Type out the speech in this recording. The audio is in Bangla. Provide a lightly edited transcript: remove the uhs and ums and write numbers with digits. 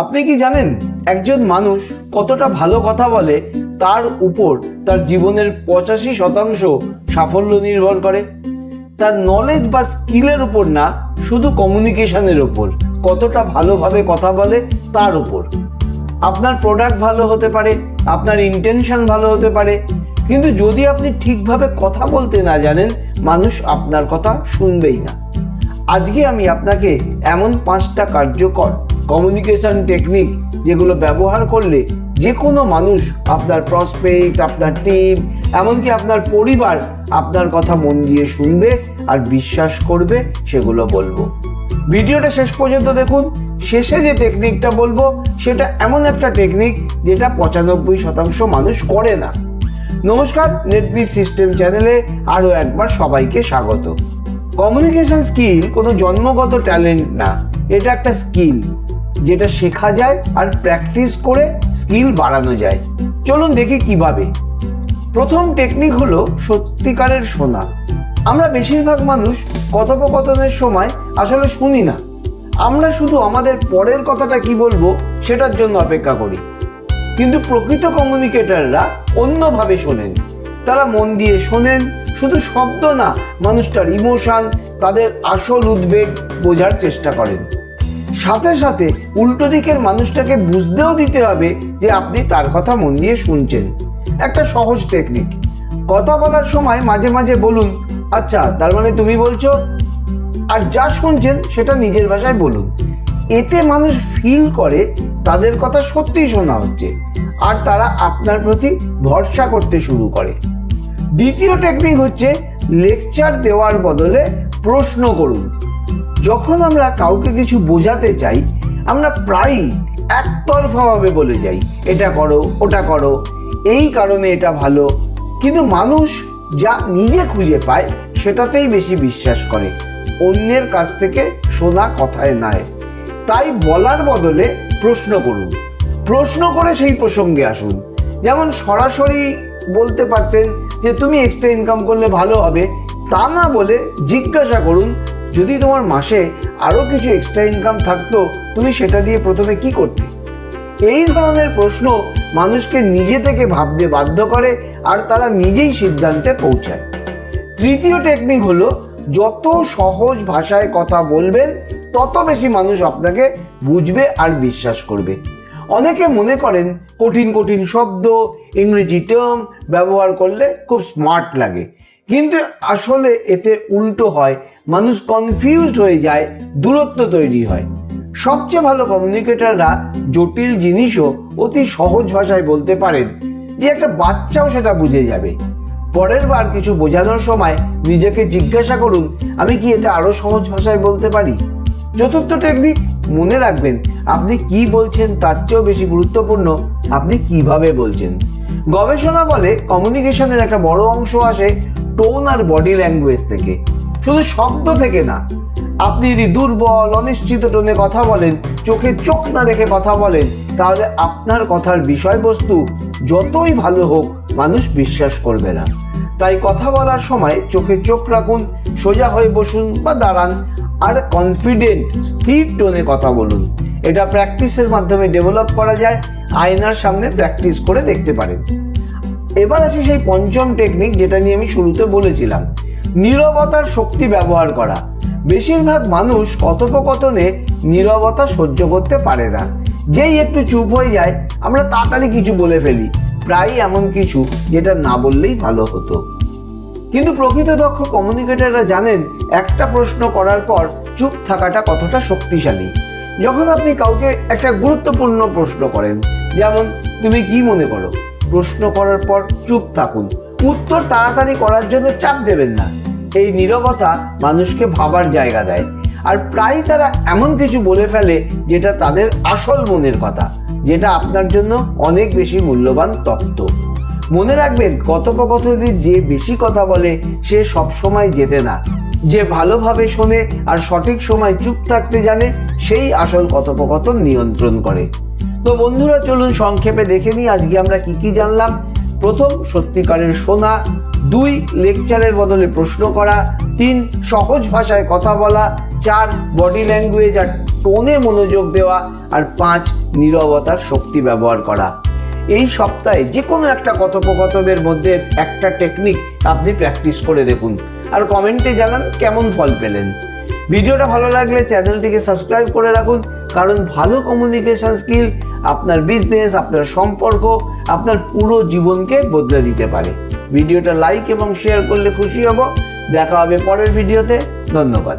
আপনি কি জানেন একজন মানুষ কতটা ভালো কথা বলে তার উপর তার জীবনের 85% সাফল্য নির্ভর করে? তার নলেজ বা স্কিলের উপর না, শুধু কমিউনিকেশনের উপর, কতটা ভালোভাবে কথা বলে তার উপর। আপনার প্রোডাক্ট ভালো হতে পারে, আপনার ইন্টেনশন ভালো হতে পারে, কিন্তু যদি আপনি ঠিকভাবে কথা বলতে না জানেন, মানুষ আপনার কথা শুনবেই না। আজকে আমি আপনাকে এমন 5টা কার্যকর কমিউনিকেশন টেকনিক যেগুলো ব্যবহার করলে যে কোনো মানুষ, আপনার প্রসপেক্ট, আপনার টিম, এমনকি আপনার পরিবার আপনার কথা মন দিয়ে শুনবে আর বিশ্বাস করবে, সেগুলো বলবো। ভিডিওটা শেষ পর্যন্ত দেখুন। শেষে যে টেকনিকটা বলবো সেটা এমন একটা টেকনিক যেটা 95% মানুষ করে না। নমস্কার, নেটবিজ সিস্টেম চ্যানেলে আরও একবার সবাইকে স্বাগত। কমিউনিকেশন স্কিল কোনো জন্মগত ট্যালেন্ট না, এটা একটা স্কিল যেটা শেখা যায় আর প্র্যাকটিস করে স্কিল বাড়ানো যায়। চলুন দেখি কিভাবে। প্রথম টেকনিক হলো সত্যিকারের শোনা। আমরা বেশিরভাগ মানুষ কথোপকথনের সময় আসলে শুনি না, আমরা শুধু আমাদের পরের কথাটা কি বলবো সেটার জন্য অপেক্ষা করি। কিন্তু প্রকৃত কমিউনিকেটররা অন্যভাবে শোনেন। তারা মন দিয়ে শোনেন, শুধু শব্দ না, মানুষটার ইমোশন, তাদের আসল উদ্বেগ বোঝার চেষ্টা করেন। সাথে সাথে উল্টো দিকের মানুষটাকে বুঝতেও দিতে হবে যে আপনি তার কথা মন দিয়ে শুনছেন। একটা সহজ টেকনিক, কথা বলার সময় মাঝে মাঝে বলুন, আচ্ছা তার মানে তুমি বলছো, আর যা শুনছেন সেটা নিজের ভাষায় বলুন। এতে মানুষ ফিল করে তাদের কথা সত্যিই শোনা হচ্ছে আর তারা আপনার প্রতি ভরসা করতে শুরু করে। দ্বিতীয় টেকনিক হচ্ছে লেকচার দেওয়ার বদলে প্রশ্ন করুন। যখন আমরা কাউকে কিছু বোঝাতে চাই, আমরা প্রায়ই একতরফাভাবে বলে যাই, এটা করো, ওটা করো, এই কারণে এটা ভালো। কিন্তু মানুষ যা নিজে খুঁজে পায় সেটাতেই বেশি বিশ্বাস করে, অন্যের কাছ থেকে শোনা কথায় নয়। তাই বলার বদলে প্রশ্ন করুন। প্রশ্ন করে সেই প্রসঙ্গে আসুন। যেমন সরাসরি বলতে পারতেন যে তুমি এক্সট্রা ইনকাম করলে ভালো হবে, তা না বলে জিজ্ঞাসা করুন, যদি তোমার মাসে আরও কিছু এক্সট্রা ইনকাম থাকতো, তুমি সেটা দিয়ে প্রথমে কি করতে? এই ধরনের প্রশ্ন মানুষকে নিজে থেকে ভাবতে বাধ্য করে আর তারা নিজেই সিদ্ধান্তে পৌঁছায়। তৃতীয় টেকনিক হলো যত সহজ ভাষায় কথা বলবেন তত বেশি মানুষ আপনাকে বুঝবে আর বিশ্বাস করবে। অনেকে মনে করেন কঠিন কঠিন শব্দ, ইংরেজি টার্ম ব্যবহার করলে খুব স্মার্ট লাগে, কিন্তু আসলে এতে উল্টো হয়, মানুষ কনফিউজড হয়ে যায়, দূরত্ব তৈরি হয়। সবচেয়ে ভালো কমিউনিকেটররা জটিল জিনিসও অতি সহজ ভাষায় বলতে পারেন, যে একটা বাচ্চাও সেটা বুঝে যাবে। পরের বার কিছু বোঝানোর সময় নিজেকে জিজ্ঞাসা করুন, আমি কি এটা আরো সহজ ভাষায় বলতে পারি? চতুর্থ টেকনিক, মনে রাখবেন আপনি কি বলছেন তার চেয়েও বেশি গুরুত্বপূর্ণ আপনি কিভাবে বলছেন। গবেষণা বলে কমিউনিকেশনের একটা বড় অংশ আসে টোন আর বডি ল্যাঙ্গুয়েজ থেকে, শুধু শব্দ থেকে না। আপনি যদি দুর্বল, অনিশ্চিত টোনে কথা বলেন, চোখে চোখ না রেখে কথা বলেন, তাহলে আপনার কথার বিষয়বস্তু যতই ভালো হোক মানুষ বিশ্বাস করবে না। তাই কথা বলার সময় চোখে চোখ রাখুন, সোজা হয়ে বসুন বা দাঁড়ান, আর কনফিডেন্ট স্থির টোনে কথা বলুন। এটা প্র্যাকটিসের মাধ্যমে ডেভেলপ করা যায়, আয়নার সামনে প্র্যাকটিস করে দেখতে পারেন। এবার আসি সেই পঞ্চম টেকনিক যেটা নিয়ে আমি শুরুতে বলেছিলাম, নীরবতার শক্তি ব্যবহার করা। বেশিরভাগ মানুষ কথোপকথনে নীরবতা সহ্য করতে পারে না। যেই একটু চুপ হয়ে যায় আমরা তাড়াতাড়ি কিছু বলে ফেলি, প্রায় এমন কিছু যেটা না বললেই ভালো হতো। কিন্তু প্রকৃত দক্ষ কমিউনিকেটররা জানেন একটা প্রশ্ন করার পর চুপ থাকাটা কতটা শক্তিশালী। যখন আপনি কাউকে একটা গুরুত্বপূর্ণ প্রশ্ন করেন, যেমন তুমি কি মনে করো, প্রশ্ন করার পর চুপ থাকুন, উত্তর তাড়াতাড়ি করার জন্য চাপ দেবেন না। এই নীরবতা মানুষকে ভাবার জায়গা দেয়, আর প্রায় তারা এমন কিছু বলে ফেলে যেটা তাদের আসল মনের কথা, যেটা আপনার জন্য অনেক বেশি মূল্যবান তথ্য। মনে রাখবেন, কথোপকথনে যে বেশি কথা বলে সে সবসময় জেতে না, যে ভালোভাবে শোনে আর সঠিক সময় চুপ থাকতে জানে সেই আসল কথোপকথন নিয়ন্ত্রণ করে। তো বন্ধুরা, চলুন সংক্ষেপে দেখে নিই আজকে আমরা কি কি জানলাম। প্রথম, সত্যিকারের শোনা। 2, লেকচারের বদলে প্রশ্ন করা। 3, সহজ ভাষায় কথা বলা। 4, বডি ল্যাঙ্গুয়েজ আর টোনে মনোযোগ দেওয়া। আর 5, নীরবতার শক্তি ব্যবহার করা। এই সপ্তাহে যে কোনো একটা কথোপকথনের মধ্যে একটা টেকনিক আপনি প্র্যাকটিস করে দেখুন আর কমেন্টে জানান কেমন ফল পেলেন। ভিডিওটা ভালো লাগলে চ্যানেলটিকে সাবস্ক্রাইব করে রাখুন, কারণ ভালো কমিউনিকেশন স্কিল আপনার বিজনেস, আপনার সম্পর্ক, আপনার পুরো জীবনকে বদলে দিতে পারে। ভিডিওটা লাইক এবং শেয়ার করলে খুশি হব। দেখা হবে পরের ভিডিওতে। ধন্যবাদ।